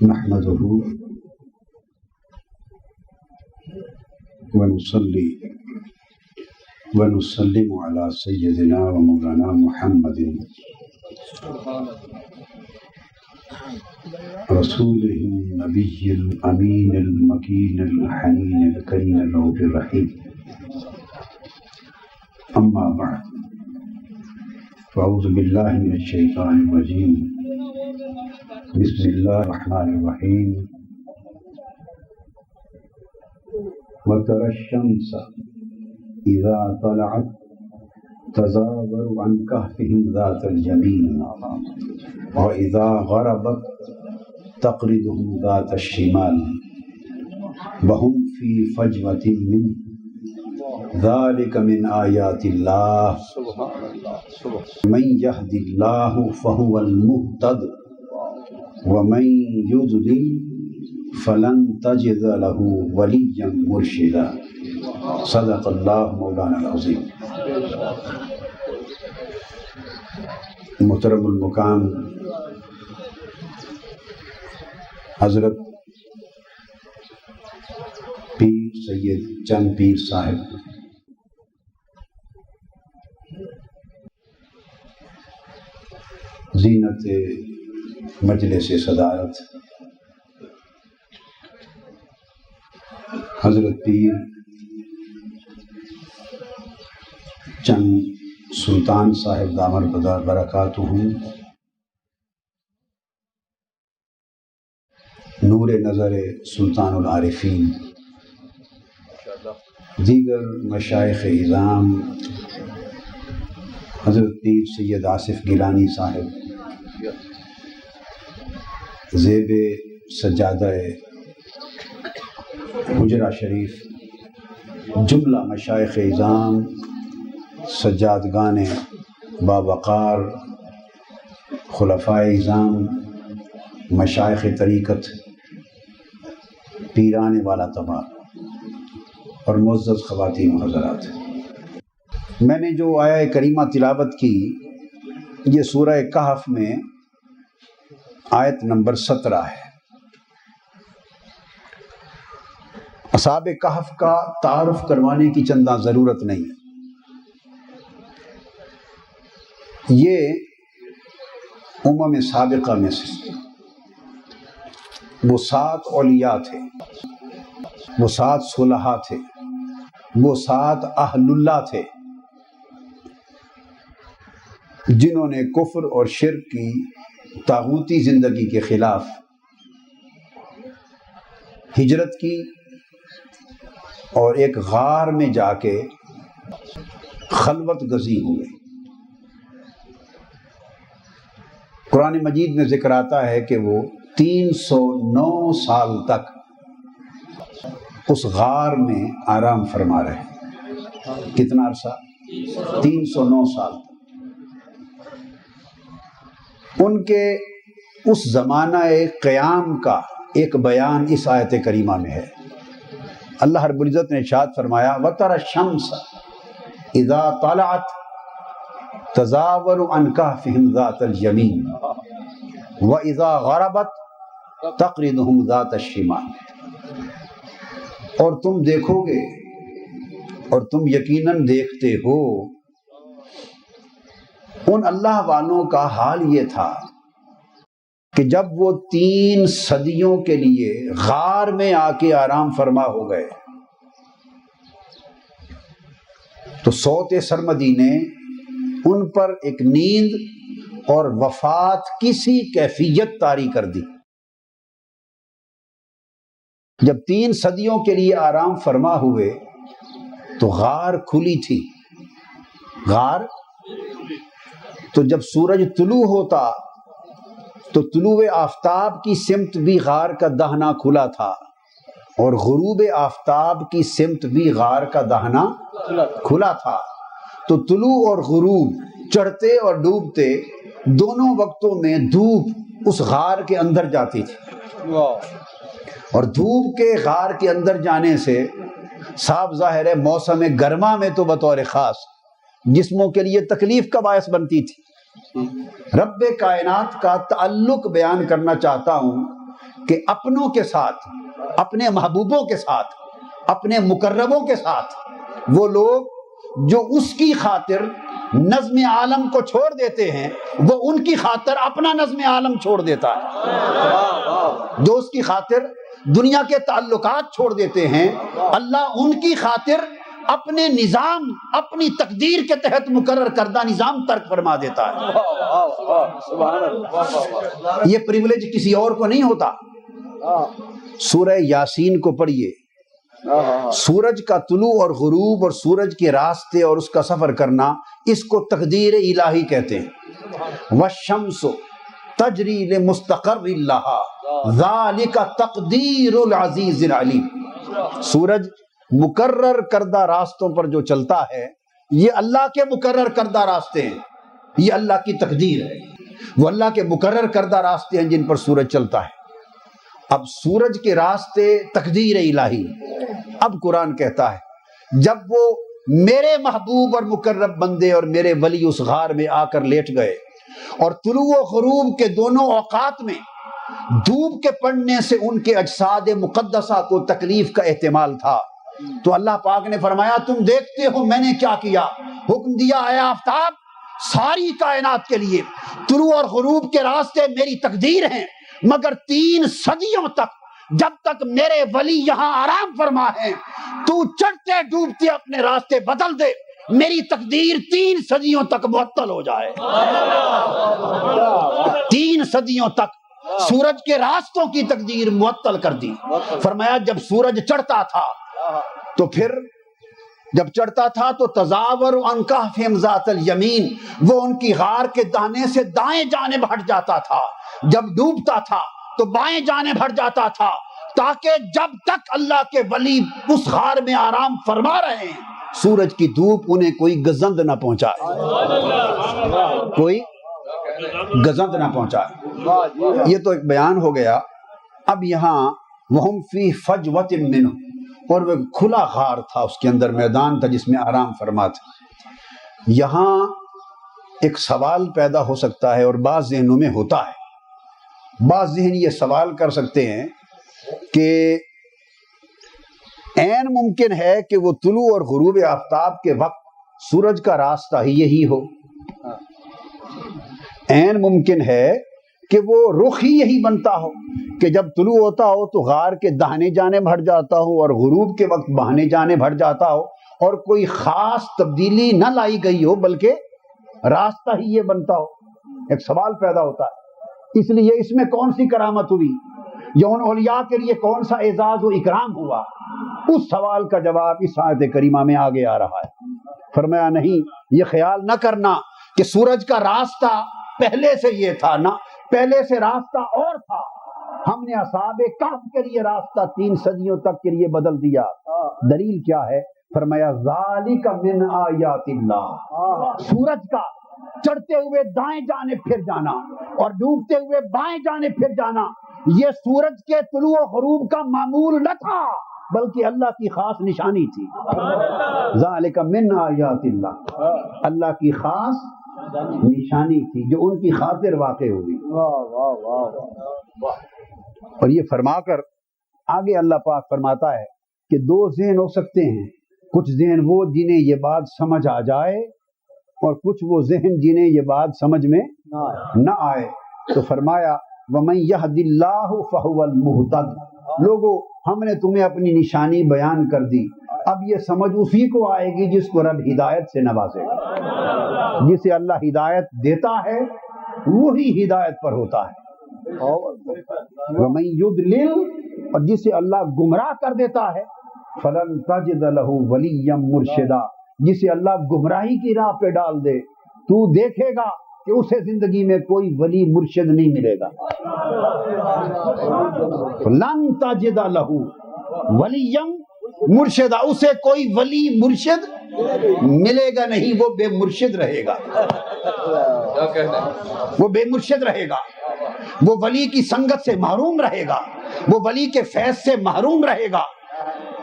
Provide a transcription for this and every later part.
نحمده ونصلي ونسلم على سيدنا ومولانا محمد رسوله النبي الأمين المكين الحنين الكريم الرؤوف الرحيم. أما بعد فأعوذ بالله من الشيطان الرجيم. بسم الله الرحمن الرحيم. وترى الشمس إذا طلعت تزاور عن كهفهم ذات اليمين وإذا غربت تقرضهم ذات الشمال وهم في فجوة منه ذلك من آيات الله من يهد الله فهو المهتد ومن يضلل فلن تجد له وليا مرشدا. صدق اللہ مولانا العظیم. محترم المقام حضرت پیر سید چند پیر صاحب، زینت مجلس صدارت حضرت پیر چند سلطان صاحب دامر بدار برکاتہم، نور نظر سلطان العارفین، دیگر مشائخ اعظام، حضرت پیر سید آصف گیلانی صاحب، زیب سجادہ حجرہ شریف، جملہ مشائخ اعظام، سجادگان باوقار، خلفائے اعظام، مشائخ طریقت، پیران والا طبع اور معزز خواتین و حضرات، میں نے جو آیہ کریمہ تلاوت کی یہ سورہ کہف میں آیت نمبر 17 ہے. اصحاب کہف کا تعارف کروانے کی چندہ ضرورت نہیں ہے. یہ امم سابقہ میں سے وہ 7 اولیاء تھے، وہ 7 صلحاء تھے، وہ 7 اہل اللہ تھے جنہوں نے کفر اور شرک کی طاغوتی زندگی کے خلاف ہجرت کی اور ایک غار میں جا کے خلوت گزی ہوئے. قرآن مجید میں ذکر آتا ہے کہ وہ 309 سال تک اس غار میں آرام فرما رہے. کتنا عرصہ؟ 309 سال تک. ان کے اس زمانہ قیام کا ایک بیان اس آیت کریمہ میں ہے. اللہ رب العزت نے ارشاد فرمایا وَتَرَى الشَّمْسَ اِذَا طَلَعَتْ تَزَاوَرُ عَنْ كَهْفِهِمْ ذَاتَ الْيَمِينِ وَإِذَا غَرَبَتْ تَقْرِضُهُمْ ذَاتَ الشِّمَالِ. اور تم دیکھو گے اور تم یقیناً دیکھتے ہو ان اللہ والوں کا حال یہ تھا کہ جب وہ 3 صدیوں کے لیے غار میں آ کے آرام فرما ہو گئے تو صوت سرمدی نے ان پر ایک نیند اور وفات کسی کیفیت طاری کر دی. جب 3 صدیوں کے لیے آرام فرما ہوئے تو غار کھلی تھی. غار تو جب سورج طلوع ہوتا تو طلوع آفتاب کی سمت بھی غار کا دہنا کھلا تھا اور غروب آفتاب کی سمت بھی غار کا دہنا کھلا تھا. تو طلوع اور غروب، چڑھتے اور ڈوبتے دونوں وقتوں میں دھوپ اس غار کے اندر جاتی تھی اور دھوپ کے غار کے اندر جانے سے صاف ظاہر ہے موسم گرما میں تو بطور خاص جسموں کے لیے تکلیف کا باعث بنتی تھی. رب کائنات کا تعلق بیان کرنا چاہتا ہوں کہ اپنوں کے ساتھ، اپنے محبوبوں کے ساتھ، اپنے مقربوں کے ساتھ وہ لوگ جو اس کی خاطر نظم عالم کو چھوڑ دیتے ہیں، وہ ان کی خاطر اپنا نظم عالم چھوڑ دیتا ہے۔ جو اس کی خاطر دنیا کے تعلقات چھوڑ دیتے ہیں، اللہ ان کی خاطر اپنے نظام، اپنی تقدیر کے تحت مقرر کردہ نظام ترک فرما دیتا ہے۔ یہ پریولیج کسی اور کو نہیں ہوتا۔ سورہ یاسین کو پڑھیے، سورج کا طلوع اور غروب اور سورج کے راستے اور اس کا سفر کرنا، اس کو تقدیر الہی کہتے ہیں۔ والشمس تجری لمستقر لها ذالک تقدیر العزیز العلیم۔ سورج مقرر کردہ راستوں پر جو چلتا ہے، یہ اللہ کے مقرر کردہ راستے ہیں، یہ اللہ کی تقدیر ہے۔ وہ اللہ کے مقرر کردہ راستے ہیں جن پر سورج چلتا ہے۔ اب سورج کے راستے تقدیر الہی۔ اب قرآن کہتا ہے جب وہ میرے محبوب اور مقرب بندے اور میرے ولی اس غار میں آ کر لیٹ گئے اور طلوع و غروب کے دونوں اوقات میں دھوپ کے پڑنے سے ان کے اجساد مقدسہ کو تکلیف کا احتمال تھا، تو اللہ پاک نے فرمایا تم دیکھتے ہو میں نے کیا کیا، حکم دیا اے آفتاب ساری کائنات کے لیے طلوع اور غروب کے راستے میری تقدیر ہیں، مگر 3 صدیوں تک جب تک میرے ولی یہاں آرام فرما ہے تو چڑھتے ڈوبتے اپنے راستے بدل دے، میری تقدیر 3 صدیوں تک معطل ہو جائے۔ 3 صدیوں تک سورج کے راستوں کی تقدیر معطل کر دی۔ فرمایا جب سورج چڑھتا تھا تو پھر جب چڑھتا تھا تو تزاور عن کہفہم ذات الیمین، وہ ان کی غار کے دانے سے دائیں جانب ہٹ جاتا تھا، جب ڈوبتا تھا تو بائیں جانب ہٹ جاتا تھا، تاکہ جب تک اللہ کے ولی اس غار میں آرام فرما رہے ہیں سورج کی دھوپ انہیں کوئی گزند نہ پہنچائے، کوئی گزند نہ پہنچائے۔ یہ تو ایک بیان ہو گیا۔ اب یہاں وہم فی فجوۃ منہ، اور وہ کھلا غار تھا، اس کے اندر میدان تھا جس میں آرام فرما تھا۔ یہاں ایک سوال پیدا ہو سکتا ہے اور بعض ذہنوں میں ہوتا ہے، بعض ذہن یہ سوال کر سکتے ہیں کہ عین ممکن ہے کہ وہ طلوع اور غروب آفتاب کے وقت سورج کا راستہ ہی یہی ہو، عین ممکن ہے کہ وہ رخ ہی یہی بنتا ہو کہ جب طلوع ہوتا ہو تو غار کے داہنے جانب ہٹ جاتا ہو اور غروب کے وقت بہانے جانب ہٹ جاتا ہو، اور کوئی خاص تبدیلی نہ لائی گئی ہو بلکہ راستہ ہی یہ بنتا ہو۔ ایک سوال پیدا ہوتا ہے، اس لیے اس میں کون سی کرامت ہوئی یا ان اولیاء کے لیے کون سا اعزاز و اکرام ہوا، اس سوال کا جواب اس آیت کریمہ میں آگے آ رہا ہے۔ فرمایا نہیں، یہ خیال نہ کرنا کہ سورج کا راستہ پہلے سے یہ تھا، نہ پہلے سے راستہ اور تھا، ہم نے اصحاب کہف کے لیے راستہ 3 صدیوں تک کے لیے بدل دیا۔ دلیل کیا ہے؟ فرمایا ذالک من آیات اللہ، سورج کا چڑھتے ہوئے دائیں جانب پھر جانا اور ڈوبتے ہوئے بائیں جانب پھر جانا، یہ سورج کے طلوع و غروب کا معمول نہ تھا بلکہ اللہ کی خاص نشانی تھی۔ ذالک من آیات اللہ، اللہ کی خاص نشانی تھی جو ان کی خاطر واقع ہوئی۔ اور یہ فرما کر آگے اللہ پاک فرماتا ہے کہ 2 ذہن ہو سکتے ہیں، کچھ ذہن وہ جنہیں یہ بات سمجھ آ جائے اور کچھ وہ ذہن جنہیں یہ بات سمجھ میں نہ آئے۔ تو فرمایا وَمَن يَهْدِ اللَّهُ فَهُوَ الْمُهْتَدِ، لوگو ہم نے تمہیں اپنی نشانی بیان کر دی، اب یہ سمجھ اسی کو آئے گی جس کو رب ہدایت سے نوازے گا، جسے اللہ ہدایت دیتا ہے وہی ہدایت پر ہوتا ہے۔ وَمَن يُضْلِلْ، اور جسے اللہ گمراہ کر دیتا ہے، فَلَن تَجِدَ لَهُ وَلِيًّا مُرْشِدًا، جسے اللہ گمراہی کی راہ پہ ڈال دے تو دیکھے گا کہ اسے زندگی میں کوئی ولی مرشد نہیں ملے گا۔ لَن تَجِدَ لَهُ وَلِيًّا مرشدہ، اسے کوئی ولی مرشد ملے گا نہیں، وہ بے مرشد رہے گا، وہ بے مرشد رہے گا، وہ ولی کی سنگت سے محروم رہے گا، وہ ولی کے فیض سے محروم رہے گا۔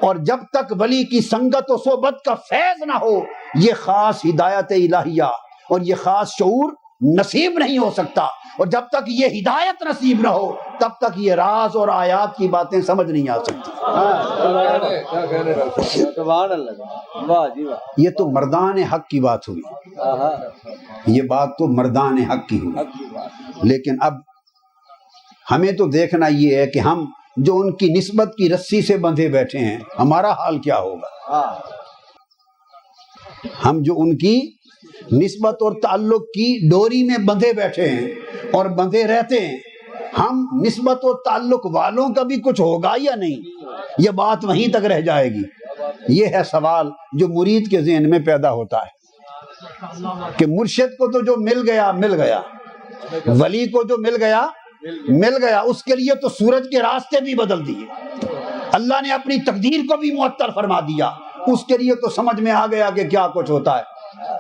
اور جب تک ولی کی سنگت و صحبت کا فیض نہ ہو، یہ خاص ہدایت الہیہ اور یہ خاص شعور نصیب نہیں ہو سکتا، اور جب تک یہ ہدایت نصیب نہ ہو تب تک یہ راز اور آیات کی باتیں سمجھ نہیں آ سکتی۔ یہ تو مردان حق کی بات ہوئی، یہ بات تو مردان حق کی ہوئی، لیکن اب ہمیں تو دیکھنا یہ ہے کہ ہم جو ان کی نسبت کی رسی سے بندھے بیٹھے ہیں ہمارا حال کیا ہوگا۔ ہم جو ان کی نسبت اور تعلق کی ڈوری میں بندھے بیٹھے ہیں اور بندھے رہتے ہیں، ہم نسبت اور تعلق والوں کا بھی کچھ ہوگا یا نہیں؟ یہ بات وہیں تک رہ جائے گی۔ یہ ہے سوال جو مرید کے ذہن میں پیدا ہوتا ہے کہ مرشد کو تو جو مل گیا مل گیا، ولی کو جو مل گیا مل گیا، اس کے لیے تو سورج کے راستے بھی بدل دیے، اللہ نے اپنی تقدیر کو بھی معطل فرما دیا، اس کے لیے تو سمجھ میں آ گیا کہ کیا کچھ ہوتا ہے۔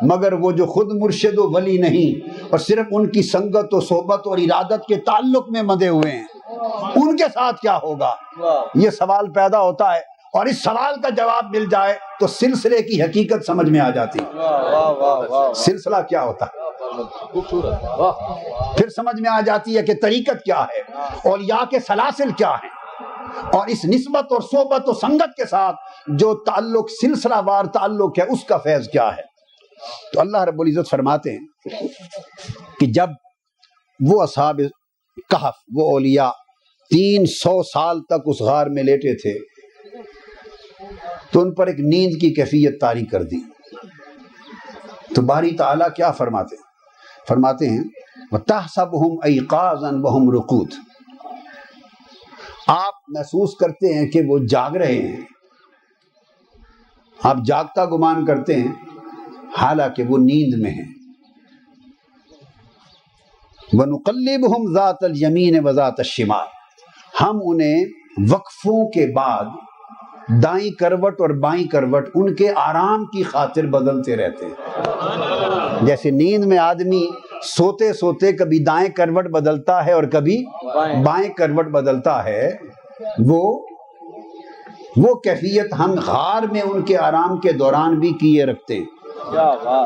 مگر وہ جو خود مرشد و ولی نہیں اور صرف ان کی سنگت و صحبت اور ارادت کے تعلق میں بندھے ہوئے ہیں، ان کے ساتھ کیا ہوگا؟ یہ سوال پیدا ہوتا ہے، اور اس سوال کا جواب مل جائے تو سلسلے کی حقیقت سمجھ میں آ جاتی ہے۔ سلسلہ کیا ہوتا ہے پھر سمجھ میں آ جاتی ہے کہ طریقت کیا ہے، اولیاء کے سلاسل کیا ہیں، اور اس نسبت اور صحبت و سنگت کے ساتھ جو تعلق سلسلہ وار تعلق ہے اس کا فیض کیا ہے۔ تو اللہ رب العزت فرماتے ہیں کہ جب وہ اصحاب کہف، وہ اولیاء 300 سال تک اس غار میں لیٹے تھے تو ان پر ایک نیند کی کیفیت طاری کر دی۔ تو باری تعالیٰ کیا فرماتے ہیں؟ فرماتے ہیں وَتَحْسَبُهُمْ أَيْقَاظًا وَهُمْ رُقُودٌ، آپ محسوس کرتے ہیں کہ وہ جاگ رہے ہیں، آپ جاگتا گمان کرتے ہیں حالانکہ وہ نیند میں ہیں۔ وَنُقَلِّبُهُمْ ذَاتَ الْيَمِينِ وَذَاتَ الشِّمَالِ، ہم انہیں وقفوں کے بعد دائیں کروٹ اور بائیں کروٹ ان کے آرام کی خاطر بدلتے رہتے ہیں۔ جیسے نیند میں آدمی سوتے سوتے کبھی دائیں کروٹ بدلتا ہے اور کبھی بائیں کروٹ بدلتا ہے، وہ کیفیت ہم غار میں ان کے آرام کے دوران بھی کیے رکھتے ہیں۔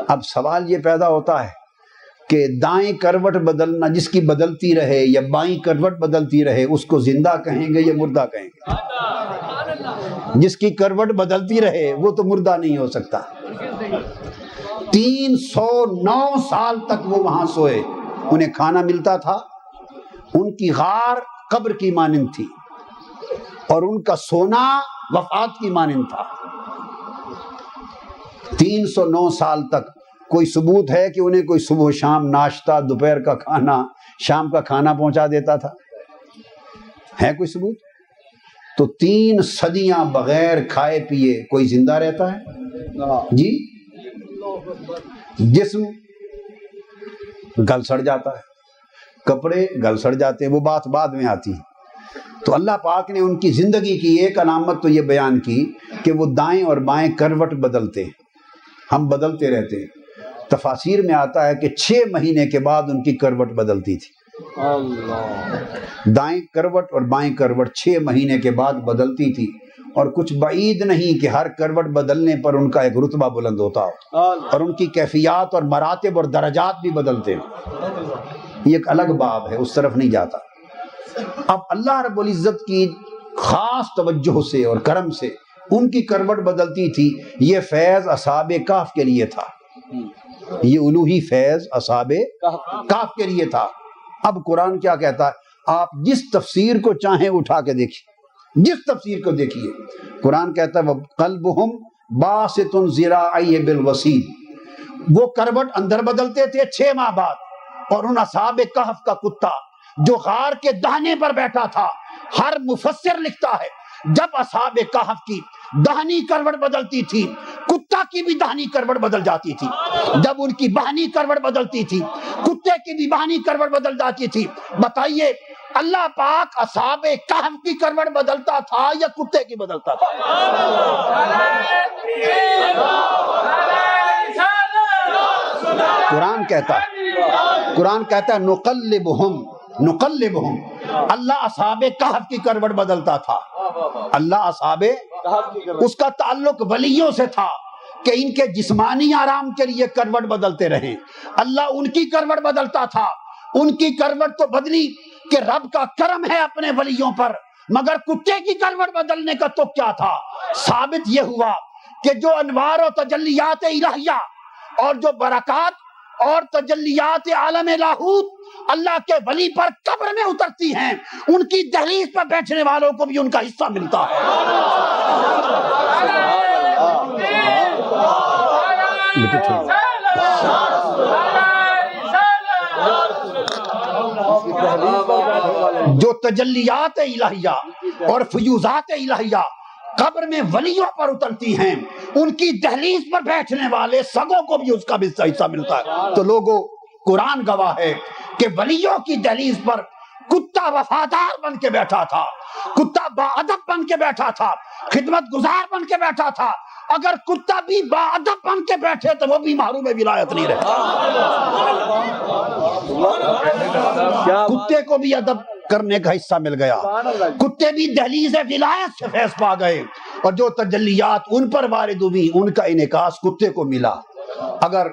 اب سوال یہ پیدا ہوتا ہے کہ دائیں کروٹ بدلنا، جس کی بدلتی رہے یا بائیں کروٹ بدلتی رہے، اس کو زندہ کہیں گے یا مردہ کہیں گے؟ جس کی کروٹ بدلتی رہے وہ تو مردہ نہیں ہو سکتا۔ 309 سال تک وہ وہاں سوئے، انہیں کھانا ملتا تھا، ان کی غار قبر کی مانند تھی اور ان کا سونا وفات کی مانند تھا۔ 309 سال تک کوئی ثبوت ہے کہ انہیں کوئی صبح شام ناشتہ، دوپہر کا کھانا، شام کا کھانا پہنچا دیتا تھا؟ ہے کوئی ثبوت؟ تو 3 صدیاں بغیر کھائے پیے کوئی زندہ رہتا ہے؟ جی، جسم گل سڑ جاتا ہے، کپڑے گل سڑ جاتے ہیں، وہ بات بعد میں آتی ہے۔ تو اللہ پاک نے ان کی زندگی کی ایک علامت تو یہ بیان کی کہ وہ دائیں اور بائیں کروٹ بدلتے ہیں، ہم بدلتے رہتے ہیں۔ تفاسیر میں آتا ہے کہ 6 مہینے کے بعد ان کی کروٹ بدلتی تھی، دائیں کروٹ اور بائیں کروٹ 6 مہینے کے بعد بدلتی تھی، اور کچھ بعید نہیں کہ ہر کروٹ بدلنے پر ان کا ایک رتبہ بلند ہوتا ہو، اور ان کی کیفیات اور مراتب اور درجات بھی بدلتے ہیں۔ یہ ایک الگ باب ہے، اس طرف نہیں جاتا۔ اب اللہ رب العزت کی خاص توجہ سے اور کرم سے ان کی کروٹ بدلتی تھی۔ یہ فیض اصحاب کہف کے لیے تھا، یہ الوہی فیض اصحاب کہف کے لیے تھا۔ اب قرآن کیا کہتا ہے؟ آپ جس تفسیر کو چاہیں اٹھا کے دیکھیے، جس تفسیر کو دیکھیے، قرآن کہتا ہے وَقَلْبُهُمْ بَاسِطٌ ذِرَاعَيْهِ بِالْوَسِيدِ، وہ کروٹ اندر بدلتے تھے 6 ماہ بعد، اور ان اصحاب کہف کا کتا جو غار کے دہنے پر بیٹھا تھا، ہر مفسر لکھتا ہے جب اصحاب کہف کی دہنی کروٹ بدلتی تھی، کتا کی بھی دہنی کروٹ بدل جاتی تھی۔ جب ان کی بہنی کروٹ بدلتی تھی، کتے کی بھی بہنی کروٹ بدل جاتی تھی۔ بتائیے اللہ پاک اصحاب کہف کی کروٹ بدلتا تھا یا کتے کی بدلتا تھا؟ قرآن کہتا ہے نقلبہم، اللہ اصحاب کہف کی کروٹ بدلتا تھا۔ اللہ اصحاب، اس کا تعلق ولیوں سے تھا، کہ ان کے جسمانی آرام کے لیے کروٹ بدلتے رہیں، اللہ ان کی کروٹ بدلتا تھا، ان کی کروٹ تو بدلی کہ رب کا کرم ہے اپنے ولیوں پر، مگر کتے کی کروٹ بدلنے کا تو کیا تھا؟ ثابت یہ ہوا کہ جو انوار و تجلیات الہیہ اور جو برکات اور تجلیات عالم لاہوت اللہ کے ولی پر قبر میں اترتی ہیں، ان کی دہلیز پر بیٹھنے والوں کو بھی ان کا حصہ ملتا ہے۔ جو تجلیات الہیہ اور فیوزات الہیہ قبر میں ولیوں پر اترتی ہیں، ان کی دہلیز پر بیٹھنے والے سگوں کو بھی اس کا بھی حصہ ملتا ہے۔ تو لوگوں، قرآن گواہ ہے کہ ولیوں کی دہلیز پر کتا وفادار بن کے بیٹھا تھا، کتا با ادب بن کے بیٹھا تھا، خدمت گزار بن کے بیٹھا تھا۔ اگر کتا بھی با ادب بن کے بیٹھے تو وہ بھی محروم ولایت نہیں رہتا۔ کتے کو بھی ادب کرنے کا حصہ مل گیا، کتے بھی دہلیز ولایت سے فیض پا گئے، اور جو تجلیات ان پر وارد ہوئی ان کا انعکاس کتے کو ملا۔ اگر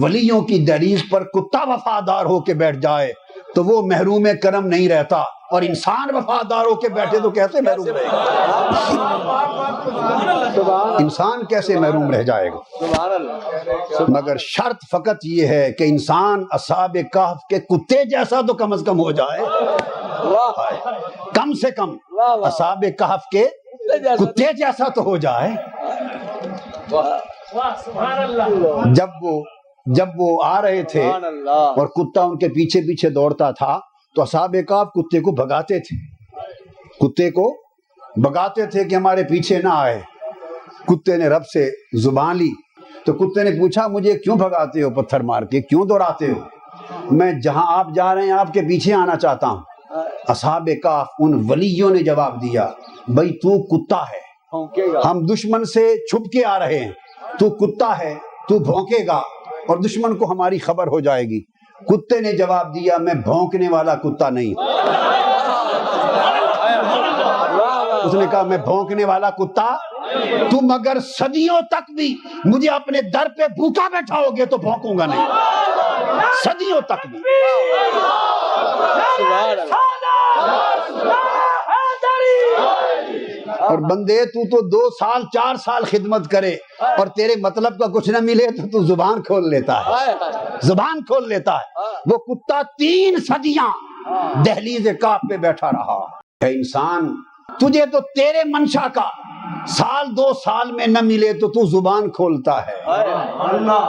ولیوں کی دہلیز پر کتا وفادار ہو کے بیٹھ جائے تو وہ محروم کرم نہیں رہتا، اور انسان وفادار ہو کے بیٹھے تو کیسے محروم رہے گا؟ انسان کیسے محروم رہ جائے گا؟ مگر شرط فقط یہ ہے کہ انسان اصحاب کہف کے کتے جیسا تو کم از کم ہو جائے، کم سے کم اصحاب کہف کے کتے جیسا تو ہو جائے۔ جب وہ آ رہے تھے اور کتا ان کے پیچھے پیچھے دوڑتا تھا تو اصحاب کہف کتے کو بھگاتے تھے، کتے کو بھگاتے تھے کہ ہمارے پیچھے نہ آئے۔ کتے نے رب سے زبان لی تو کتے نے پوچھا مجھے کیوں بھگاتے ہو پتھر مار کے، کیوں دوڑاتے ہو؟ میں جہاں آپ جا رہے ہیں آپ کے پیچھے آنا چاہتا ہوں۔ اصحاب کہف ان ولیوں نے جواب دیا بھائی تو کتا ہے، ہم دشمن سے چھپ کے آ رہے ہیں، تو کتا ہے، تو بھونکے گا اور دشمن کو ہماری خبر ہو جائے گی۔ کتے نے جواب دیا میں بھونکنے والا کتا نہیں۔ اس نے کہا میں بھونکنے والا کتا، تم اگر صدیوں تک بھی مجھے اپنے در پہ بھوکا بیٹھاؤ گے تو بھونکوں گا نہیں، صدیوں تک بھی۔ اور بندے تو 2 سال 4 سال خدمت کرے اور تیرے مطلب کا کچھ نہ ملے تو زبان کھول لیتا ہے، زبان کھول لیتا ہے۔ وہ کتا 3 صدیاں دہلیز کعب پہ بیٹھا رہا۔ اے انسان، تجھے تو تیرے منشا کا 1-2 سال میں نہ ملے تو زبان کھولتا ہے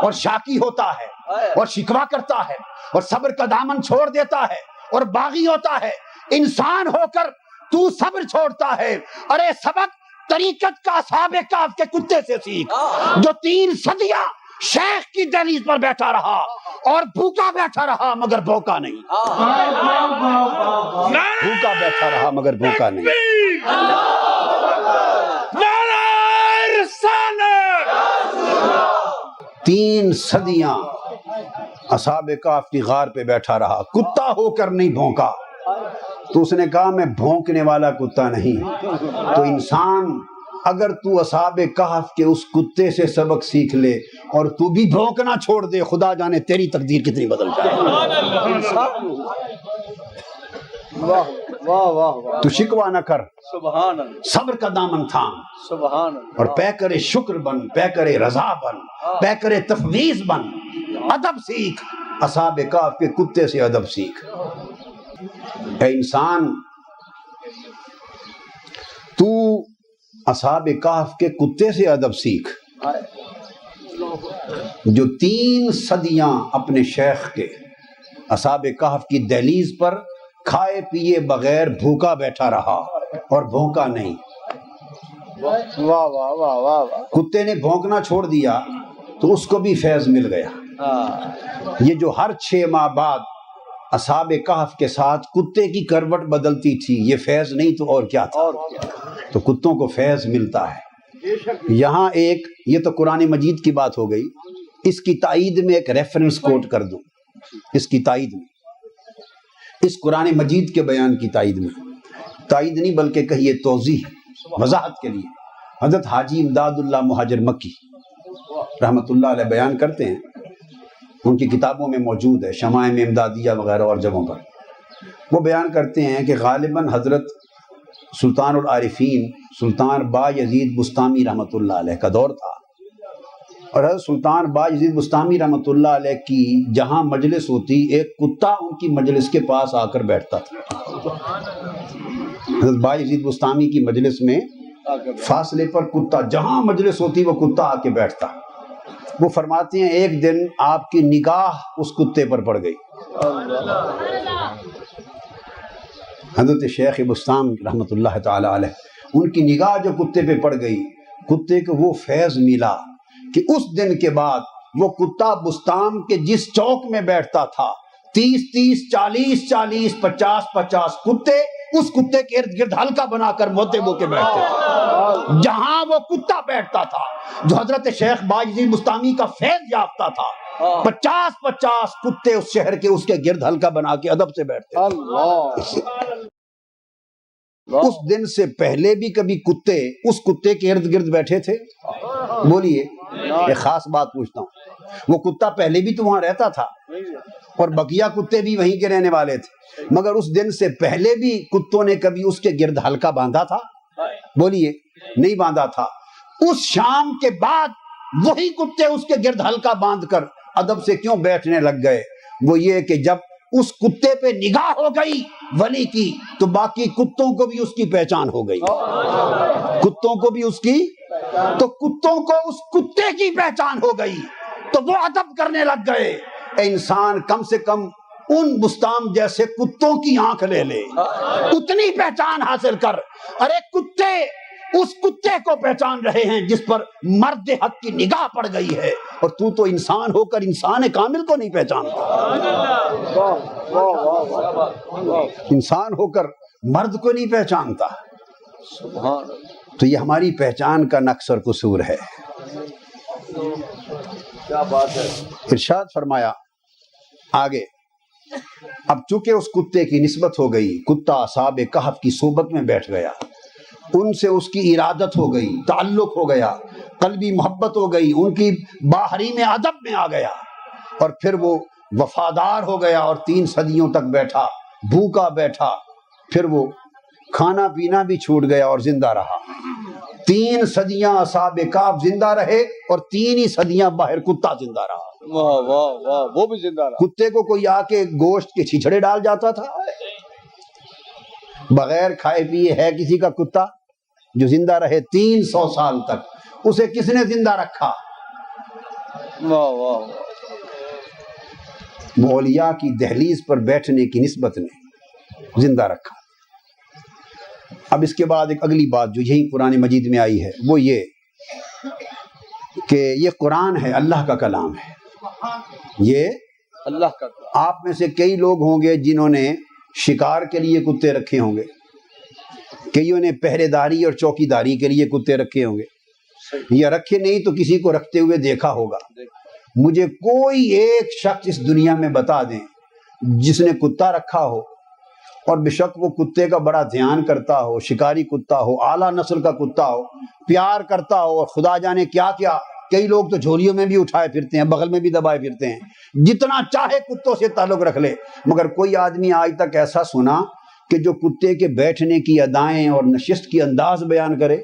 اور شاکی ہوتا ہے اور شکوہ کرتا ہے اور صبر کا دامن چھوڑ دیتا ہے اور باغی ہوتا ہے۔ انسان ہو کر تو صبر چھوڑتا ہے۔ ارے سبق طریقت کا اصحاب کہف کے کتے سے سیکھ، جو 3 صدیاں شیخ کی دہلیز پر بیٹھا رہا اور بھوکا بیٹھا رہا مگر بھوکا نہیں، بھوکا بیٹھا رہا مگر بھوکا نہیں۔ 3 صدیاں اصحاب کہف کی غار پہ بیٹھا رہا، کتا ہو کر نہیں بھونکا۔ تو اس نے کہا میں بھونکنے والا کتا نہیں۔ تو انسان، اگر تو اصحاب کہف کے اس کتے سے سبق سیکھ لے اور تو بھی بھونکنا چھوڑ دے، خدا جانے تیری تقدیر کتنی بدل جائے۔ تو شکوہ نہ کر، صبر کا دامن تھام، اور پے کرے شکر بن، پے کرے رضا بن، پے کرے تفویض بن، ادب سیکھ، اصحاب کہف کے کتے سے ادب سیکھ۔ اے انسان، تو اصحاب کہف کے کتے سے ادب سیکھ، جو 3 صدیاں اپنے شیخ کے اصحاب کہف کی دہلیز پر کھائے پیے بغیر بھوکا بیٹھا رہا اور بھونکا نہیں۔ واہ واہ واہ واہ واہ۔ کتے نے بھونکنا چھوڑ دیا تو اس کو بھی فیض مل گیا۔ یہ جو ہر 6 ماہ بعد اصحاب کہف کے ساتھ کتے کی کروٹ بدلتی تھی، یہ فیض نہیں تو اور کیا تھا؟ تو کتوں کو فیض ملتا ہے۔ یہاں ایک، یہ تو قرآن مجید کی بات ہو گئی، اس کی تائید میں ایک ریفرنس کوٹ کر دوں، اس کی تائید میں، اس قرآن مجید کے بیان کی تائید میں، تائید نہیں بلکہ کہیے توضیح، وضاحت کے لیے، حضرت حاجی امداد اللہ مہاجر مکی رحمۃ اللہ علیہ بیان کرتے ہیں، ان کی کتابوں میں موجود ہے، شمائم امدادیہ وغیرہ اور جگہوں پر، وہ بیان کرتے ہیں کہ غالباً حضرت سلطان العارفین سلطان با یزید بستامی رحمۃ اللہ علیہ کا دور تھا، اور حضرت سلطان با یزید بستامی رحمۃ اللہ علیہ کی جہاں مجلس ہوتی، ایک کتا ان کی مجلس کے پاس آ کر بیٹھتا تھا۔ حضرت با یزید بستامی کی مجلس میں فاصلے پر کتا، جہاں مجلس ہوتی وہ کتا آ کے بیٹھتا۔ وہ فرماتے ہیں ایک دن آپ کی نگاہ اس کتے پر پڑ گئی۔ حضرت شیخ بستام رحمۃ اللہ تعالی علیہ، ان کی نگاہ جو کتے پہ پڑ گئی، کتے کو وہ فیض ملا کہ اس دن کے بعد وہ کتا بستام کے جس چوک میں بیٹھتا تھا، 30 40 40 50 کتے اس کتے کے ارد گرد حلقہ بنا کر موتبو کے بیٹھتے تھے۔ جہاں وہ کتا بیٹھتا تھا جو حضرت شیخ با یزید بستامی کا فیض یافتہ تھا، 50 کتے اس شہر کے اس کے گرد حلقہ بنا کے ادب سے بیٹھتے تھے۔ اس دن سے پہلے بھی کبھی کتے اس کتے کے ارد گرد بیٹھے تھے؟ بولیے، ایک خاص بات پوچھتا ہوں، وہ کتا پہلے بھی تو وہاں رہتا تھا اور بقیہ کتے بھی وہیں کے رہنے والے تھے، مگر اس دن سے پہلے بھی کتوں نے کبھی اس کے گرد حلقہ باندھا تھا؟ بولیے، نہیں باندھا تھا۔ اس شام کے بعد وہی کتے اس کے گرد حلقہ باندھ کر ادب سے کیوں بیٹھنے لگ گئے؟ وہ یہ کہ جب اس کتے پہ نگاہ ہو گئی ولی کی تو باقی کتوں کو بھی اس کی پہچان ہو گئی، کتوں کو بھی اس کی، تو کتوں کو اس کتے کی پہچان ہو گئی تو وہ ادب کرنے لگ گئے۔ اے انسان، کم سے کم ان بستام جیسے کتوں کی آنکھ لے لے، اتنی پہچان حاصل کر۔ ارے کتے اس کتے کو پہچان رہے ہیں جس پر مرد حق کی نگاہ پڑ گئی ہے، اور تو انسان ہو کر انسان کامل کو نہیں پہچانتا، انسان ہو کر مرد کو نہیں پہچانتا۔ تو یہ ہماری پہچان کا نقص اور قصور ہے۔ کیا بات ہے۔ ارشاد فرمایا آگے، اب چونکہ اس کتے کی نسبت ہو گئی، کتا اصحاب کہف کی صحبت میں بیٹھ گیا، ان سے اس کی ارادت ہو گئی، تعلق ہو گیا، قلبی محبت ہو گئی، ان کی باہری میں ادب میں آ گیا، اور پھر وہ وفادار ہو گیا اور 3 صدیوں تک بیٹھا، بھوکا بیٹھا، پھر وہ کھانا پینا بھی چھوٹ گیا اور زندہ رہا۔ 3 صدیاں اصحاب کہف زندہ رہے اور 3 ہی صدیاں باہر کتا زندہ رہا۔ واہ واہ واہ، وہ بھی زندہ رہا۔ کتے کو کوئی آ کے گوشت کے چھچڑے ڈال جاتا تھا؟ بغیر کھائے پیے ہے کسی کا کتا جو زندہ رہے 300 سال تک؟ اسے کس نے زندہ رکھا؟ واہ واہ، اولیاء کی دہلیز پر بیٹھنے کی نسبت نے زندہ رکھا۔ اب اس کے بعد ایک اگلی بات جو یہی قرآن مجید میں آئی ہے وہ یہ کہ یہ قرآن ہے، اللہ کا کلام ہے، یہ اللہ کا کلام۔ آپ میں سے کئی لوگ ہوں گے جنہوں نے شکار کے لیے کتے رکھے ہوں گے، کئیوں نے پہرے داری اور چوکی داری کے لیے کتے رکھے ہوں گے، یا رکھے نہیں تو کسی کو رکھتے ہوئے دیکھا ہوگا۔ مجھے کوئی ایک شخص اس دنیا میں بتا دیں جس نے کتا رکھا ہو، اور بے شک وہ کتے کا بڑا دھیان کرتا ہو، شکاری کتا ہو، اعلیٰ نسل کا کتا ہو، پیار کرتا ہو، اور خدا جانے کیا کیا، کئی لوگ تو جھولیوں میں بھی اٹھائے پھرتے ہیں، بغل میں بھی دبائے پھرتے ہیں، جتنا چاہے کتوں سے تعلق رکھ لے، مگر کوئی آدمی آج تک ایسا سنا کہ جو کتے کے بیٹھنے کی ادائیں اور نشست کی انداز بیان کرے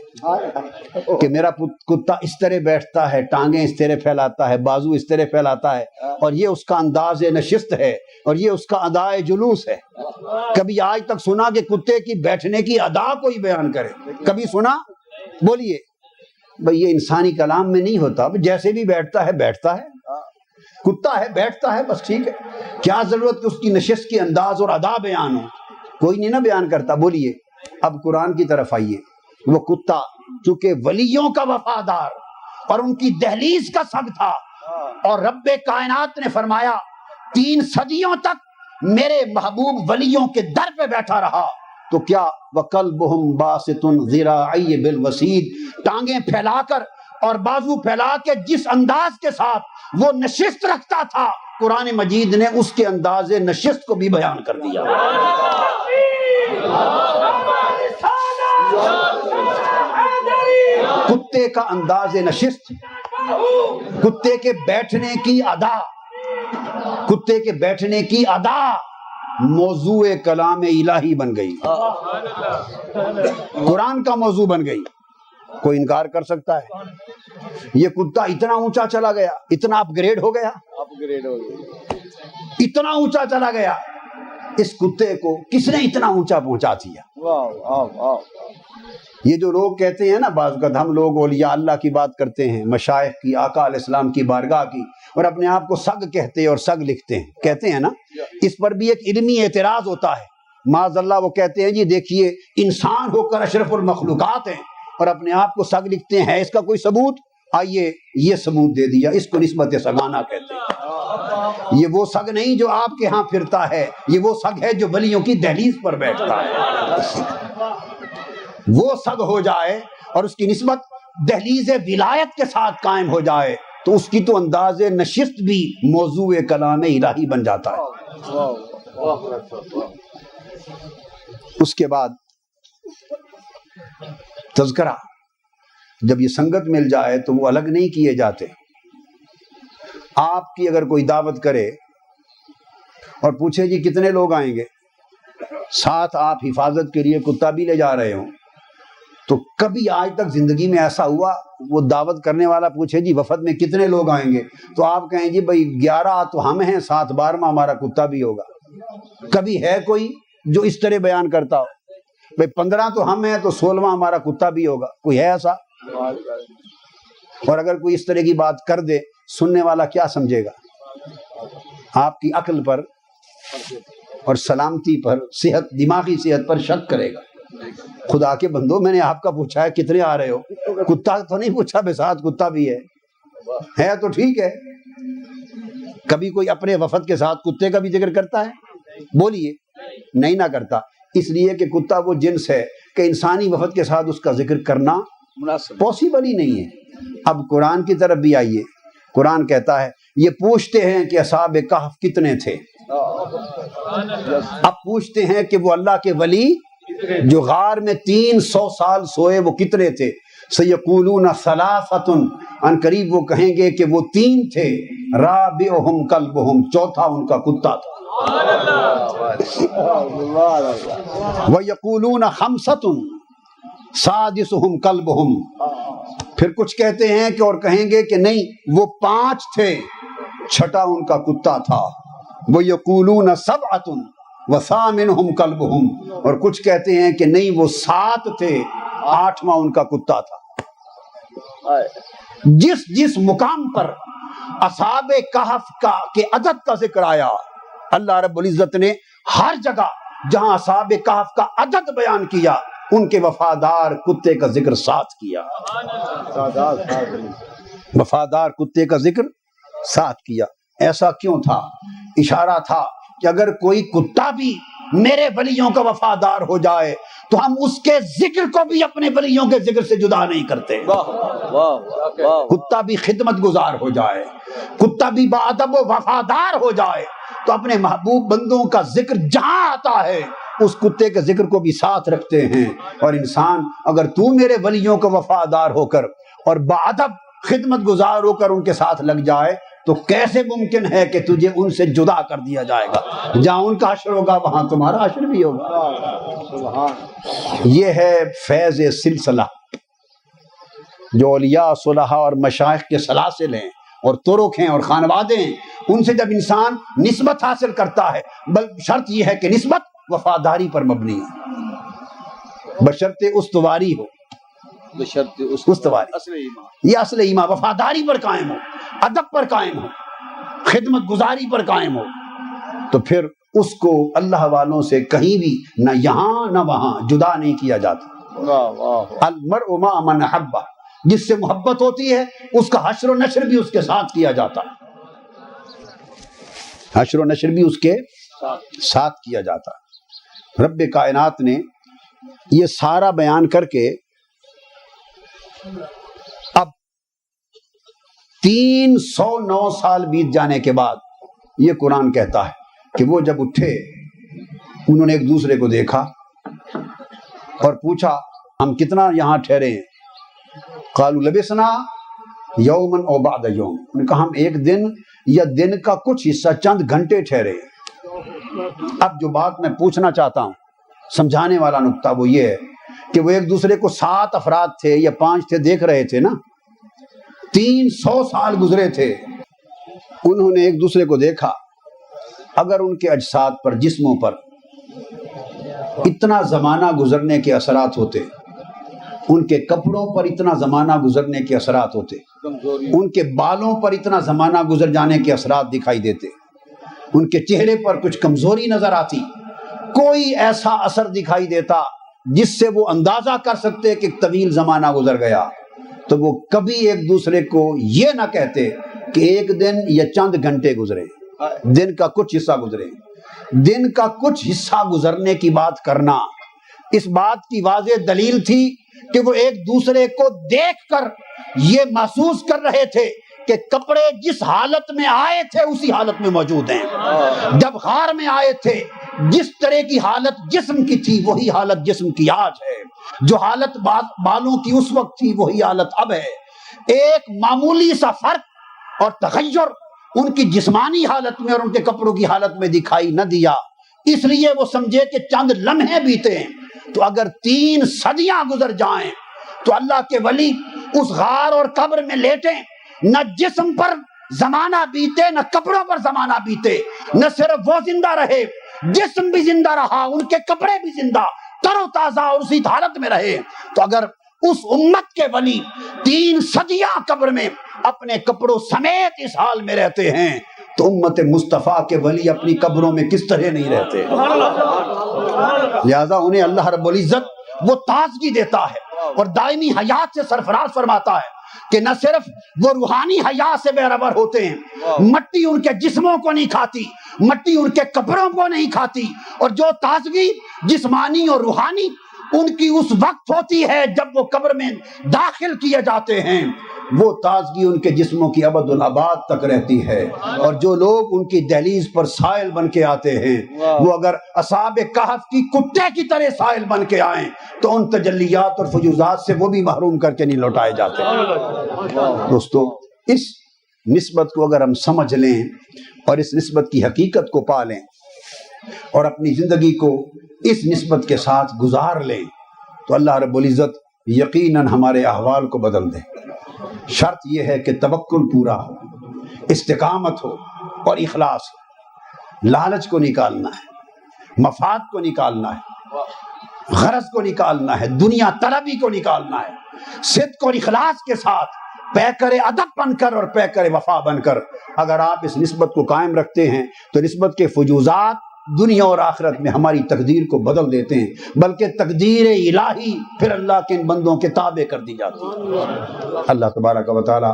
کہ میرا کتا اس طرح بیٹھتا ہے، ٹانگیں اس طرح پھیلاتا ہے، بازو اس طرح پھیلاتا ہے، اور یہ اس کا انداز نشست ہے، اور یہ اس کا ادائے جلوس ہے؟ کبھی آج تک سنا کہ کتے کی بیٹھنے کی ادا کوئی بیان کرے؟ کبھی سنا؟ بولیے بھئی، یہ انسانی کلام میں نہیں ہوتا۔ جیسے بھی بیٹھتا ہے بیٹھتا ہے، کتا ہے بیٹھتا ہے، بس ٹھیک ہے، کیا ضرورت کہ اس کی نشست کی انداز اور ادا بیان ہو؟ کوئی نہیں نا بیان کرتا۔ بولیے اب قرآن کی طرف آئیے۔ وہ کتا چونکہ ولیوں کا وفادار اور ان کی دہلیز کا سگ تھا، اور رب کائنات نے فرمایا 3 صدیوں تک میرے محبوب ولیوں کے در پہ بیٹھا رہا، تو کیا وَقَلْبُهُمْ بَاسِطٌ ذِرَاعَيْهِ بِالْوَسِيدِ، ٹانگیں پھیلا کر اور بازو پھیلا کے جس انداز کے ساتھ وہ نشست رکھتا تھا، قرآن مجید نے اس کے انداز نشست کو بھی بیان کر دیا۔ کتے کا انداز نشست کتے کے بیٹھنے کی ادا، کتے کے بیٹھنے کی ادا موضوع کلام الہی بن گئی، قرآن کا موضوع بن گئی۔ کوئی انکار کر سکتا ہے؟ یہ کتا اتنا اونچا چلا گیا، اتنا اپ گریڈ ہو گیا، اتنا اونچا چلا گیا۔ اس کتے کو کس نے اتنا اونچا پہنچا دیا؟ یہ جو لوگ کہتے ہیں نا، بعض اوقات ہم لوگ اولیاء اللہ کی بات کرتے ہیں، مشائخ کی، آقا علیہ السلام کی بارگاہ کی، اور اپنے آپ کو سگ کہتے اور سگ لکھتے ہیں، کہتے ہیں نا، اس پر بھی ایک علمی اعتراض ہوتا ہے۔ معاذ اللہ وہ کہتے ہیں جی دیکھیے انسان ہو کر اشرف المخلوقات ہیں اور اپنے آپ کو سگ لکھتے ہیں، اس کا کوئی ثبوت؟ آئیے یہ ثبوت دے دیا، اس کو نسبت سگانہ کہتے ہیں۔ یہ وہ سگ نہیں جو آپ کے ہاں پھرتا ہے، یہ وہ سگ ہے جو ولیوں کی دہلیز پر بیٹھتا ہے۔ وہ سگ ہو جائے اور اس کی نسبت دہلیز ولایت کے ساتھ قائم ہو جائے تو اس کی تو انداز نشست بھی موضوع کلام الہی بن جاتا ہے۔ اس کے بعد تذکرہ، جب یہ سنگت مل جائے تو وہ الگ نہیں کیے جاتے۔ آپ کی اگر کوئی دعوت کرے اور پوچھے جی کتنے لوگ آئیں گے، ساتھ آپ حفاظت کے لیے کتا بھی لے جا رہے ہوں، تو کبھی آج تک زندگی میں ایسا ہوا وہ دعوت کرنے والا پوچھے جی وفد میں کتنے لوگ آئیں گے، تو آپ کہیں جی بھائی 11 تو ہم ہیں، ساتھ 12واں ہمارا کتا بھی ہوگا؟ کبھی ہے کوئی جو اس طرح بیان کرتا ہو؟ بھائی 15 تو ہم ہیں تو 16واں ہمارا کتا بھی ہوگا؟ کوئی ہے ایسا؟ اور اگر کوئی اس طرح کی بات کر دے، سننے والا کیا سمجھے گا؟ آپ کی عقل پر اور سلامتی پر، صحت، دماغی صحت پر شک کرے گا۔ خدا کے بندو، میں نے آپ کا پوچھا ہے کتنے آ رہے ہو، کتا تو نہیں پوچھا، بے ساتھ کتا بھی ہے تو ٹھیک ہے۔ کبھی کوئی اپنے وفد کے ساتھ کتے کا بھی ذکر کرتا ہے؟ بولیے، نہیں نہ کرتا، اس لیے کہ کتا وہ جنس ہے کہ انسانی وفد کے ساتھ اس کا ذکر کرنا پاسبل ہی نہیں ہے۔ اب قرآن کی طرف بھی آئیے، قرآن کہتا ہے یہ پوچھتے ہیں کہ اصحاب کہف کتنے تھے، اب پوچھتے ہیں کہ وہ اللہ کے ولی جو غار میں 300 سال سوئے وہ کتنے تھے؟ سیقولون ثلاثۃ، ان قریب وہ کہیں گے کہ وہ 3 تھے، رابعہم کلبہم، چوتھا ان کا کتا تھا۔ وَيَقُولُونَ خَمْسَةٌ سَادِسُهُمْ كَلْبُهُمْ، پھر کچھ کہتے ہیں کہ اور کہیں گے کہ نہیں وہ 5 تھے، چھٹا ان کا کتا تھا۔ وَيَقُولُونَ سَبْعَةٌ وَثَامِنُهُمْ كَلْبُهُمْ، اور کچھ کہتے ہیں کہ نہیں وہ 7 تھے، 8واں ان کا کتا تھا۔ جس جس مقام پر اصحاب کہف کے عدد کا ذکر آیا، اللہ رب العزت نے ہر جگہ جہاں اصحاب کہف کا عدد بیان کیا ان کے وفادار کتے کا ذکر ساتھ کیا، وفادار کتے کا ذکر ساتھ کیا۔ ایسا کیوں تھا؟ اشارہ تھا کہ اگر کوئی کتا بھی میرے ولیوں کا وفادار ہو جائے تو ہم اس کے ذکر کو بھی اپنے ولیوں کے ذکر سے جدا نہیں کرتے۔ کتا بھی خدمت گزار ہو جائے، کتا بھی باادب و وفادار ہو جائے تو اپنے محبوب بندوں کا ذکر جہاں آتا ہے اس کتے کے ذکر کو بھی ساتھ رکھتے ہیں۔ اور انسان اگر تو میرے ولیوں کا وفادار ہو کر اور باادب خدمت گزار ہو کر ان کے ساتھ لگ جائے تو کیسے ممکن ہے کہ تجھے ان سے جدا کر دیا جائے گا؟ جہاں ان کا حشر ہوگا وہاں تمہارا حشر بھی ہوگا۔ یہ ہے فیض سلسلہ جو اولیاء، صلحاء اور مشائخ کے سلاسل ہیں اور طرق ہیں اور خانوادے ہیں۔ ان سے جب انسان نسبت حاصل کرتا ہے، بل شرط یہ ہے کہ نسبت وفاداری پر مبنی ہو، بشرط استواری ہو، استواری، یہ اصل ایمان وفاداری پر قائم ہو، ادب پر قائم ہو، خدمت گزاری پر قائم ہو، تو پھر اس کو اللہ والوں سے کہیں بھی نہ یہاں نہ وہاں جدا نہیں کیا جاتا۔ المرء مع من احب، جس سے محبت ہوتی ہے اس کا حشر و نشر بھی اس کے ساتھ کیا جاتا ہے، حشر و نشر بھی اس کے ساتھ کیا جاتا ہے۔ رب کائنات نے یہ سارا بیان کر کے اب 309 سال بیت جانے کے بعد یہ قرآن کہتا ہے کہ وہ جب اٹھے انہوں نے ایک دوسرے کو دیکھا اور پوچھا ہم کتنا یہاں ٹھہرے ہیں؟ قالوا لبسنا یومن او بعد یوم، انہوں نے کہا ہم ایک دن یا دن کا کچھ حصہ چند گھنٹے ٹھہرے۔ اب جو بات میں پوچھنا چاہتا ہوں، سمجھانے والا نقطہ وہ یہ ہے کہ وہ ایک دوسرے کو 7 افراد تھے یا 5 تھے، دیکھ رہے تھے نا، 300 سال گزرے تھے، انہوں نے ایک دوسرے کو دیکھا۔ اگر ان کے اجساد پر، جسموں پر اتنا زمانہ گزرنے کے اثرات ہوتے، ان کے کپڑوں پر اتنا زمانہ گزرنے کے اثرات ہوتے، ان کے بالوں پر اتنا زمانہ گزر جانے کے اثرات دکھائی دیتے، ان کے چہرے پر کچھ کمزوری نظر آتی، کوئی ایسا اثر دکھائی دیتا جس سے وہ اندازہ کر سکتے کہ ایک طویل زمانہ گزر گیا، تو وہ کبھی ایک دوسرے کو یہ نہ کہتے کہ ایک دن یا چند گھنٹے گزرے، دن کا کچھ حصہ گزرے۔ دن کا کچھ حصہ گزرنے کی بات کرنا اس بات کی واضح دلیل تھی کہ وہ ایک دوسرے کو دیکھ کر یہ محسوس کر رہے تھے کہ کپڑے جس حالت میں آئے تھے اسی حالت میں موجود ہیں۔ جب غار میں آئے تھے جس طرح کی حالت جسم کی تھی وہی حالت جسم کی آج ہے، جو حالت بالوں کی اس وقت تھی وہی حالت اب ہے۔ ایک معمولی سا فرق اور تغیر ان کی جسمانی حالت میں اور ان کے کپڑوں کی حالت میں دکھائی نہ دیا، اس لیے وہ سمجھے کہ چند لمحے بیتے ہیں۔ تو اگر 3 صدیاں گزر جائیں تو اللہ کے ولی اس غار اور قبر میں لیٹیں، نہ جسم پر زمانہ بیتے نہ کپڑوں پر زمانہ بیتے، نہ صرف وہ زندہ رہے، جسم بھی زندہ رہا، ان کے کپڑے بھی زندہ تر و تازہ اور اسی حالت میں رہے۔ تو اگر اس امت کے ولی 3 صدیاں قبر میں اپنے کپڑوں سمیت اس حال میں رہتے ہیں تو امت مصطفیٰ کے ولی اپنی قبروں میں کس طرح نہیں رہتے؟ لہذا انہیں اللہ رب العزت وہ تازگی دیتا ہے اور دائمی حیات سے سرفراز فرماتا ہے کہ نہ صرف وہ روحانی حیات سے بے ربر ہوتے ہیں، مٹی ان کے جسموں کو نہیں کھاتی، مٹی ان کے کپڑوں کو نہیں کھاتی، اور جو تازگی جسمانی اور روحانی ان کی اس وقت ہوتی ہے جب وہ قبر میں داخل کیے جاتے ہیں، وہ تازگی ان کے جسموں کی ابد الآباد تک رہتی ہے۔ اور جو لوگ ان کی دہلیز پر سائل بن کے آتے ہیں وہ اگر اصحاب کہف کی کتے کی طرح سائل بن کے آئیں تو ان تجلیات اور فیوضات سے وہ بھی محروم کر کے نہیں لوٹائے جاتے۔ دوستو، اس نسبت کو اگر ہم سمجھ لیں اور اس نسبت کی حقیقت کو پا لیں اور اپنی زندگی کو اس نسبت کے ساتھ گزار لیں تو اللہ رب العزت یقیناً ہمارے احوال کو بدل دے۔ شرط یہ ہے کہ توکل پورا ہو، استقامت ہو اور اخلاص ہو۔ لالچ کو نکالنا ہے، مفاد کو نکالنا ہے، غرض کو نکالنا ہے، دنیا طلبی کو نکالنا ہے، صدق اور اخلاص کے ساتھ پیکر ادب بن کر اور پیکر وفا بن کر اگر آپ اس نسبت کو قائم رکھتے ہیں تو نسبت کے فجوزات دنیا اور آخرت میں ہماری تقدیر کو بدل دیتے ہیں، بلکہ تقدیر الہی پھر اللہ کے ان بندوں کے تابع کر دی جاتی ہے۔ اللہ تبارک و تعالی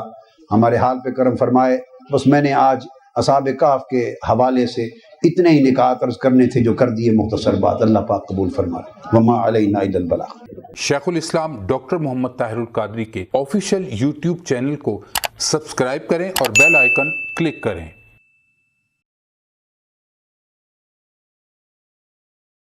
ہمارے حال پہ کرم فرمائے۔ بس میں نے آج اصحاب کہف کے حوالے سے اتنے ہی نکات عرض کرنے تھے جو کر دیے، مختصر بات، اللہ پاک قبول فرمائے۔ وما علینا الا البلاغ۔ شیخ الاسلام ڈاکٹر محمد طاہر القادری کے آفیشیل یوٹیوب چینل کو سبسکرائب کریں اور بیل آئیکن کلک کریں۔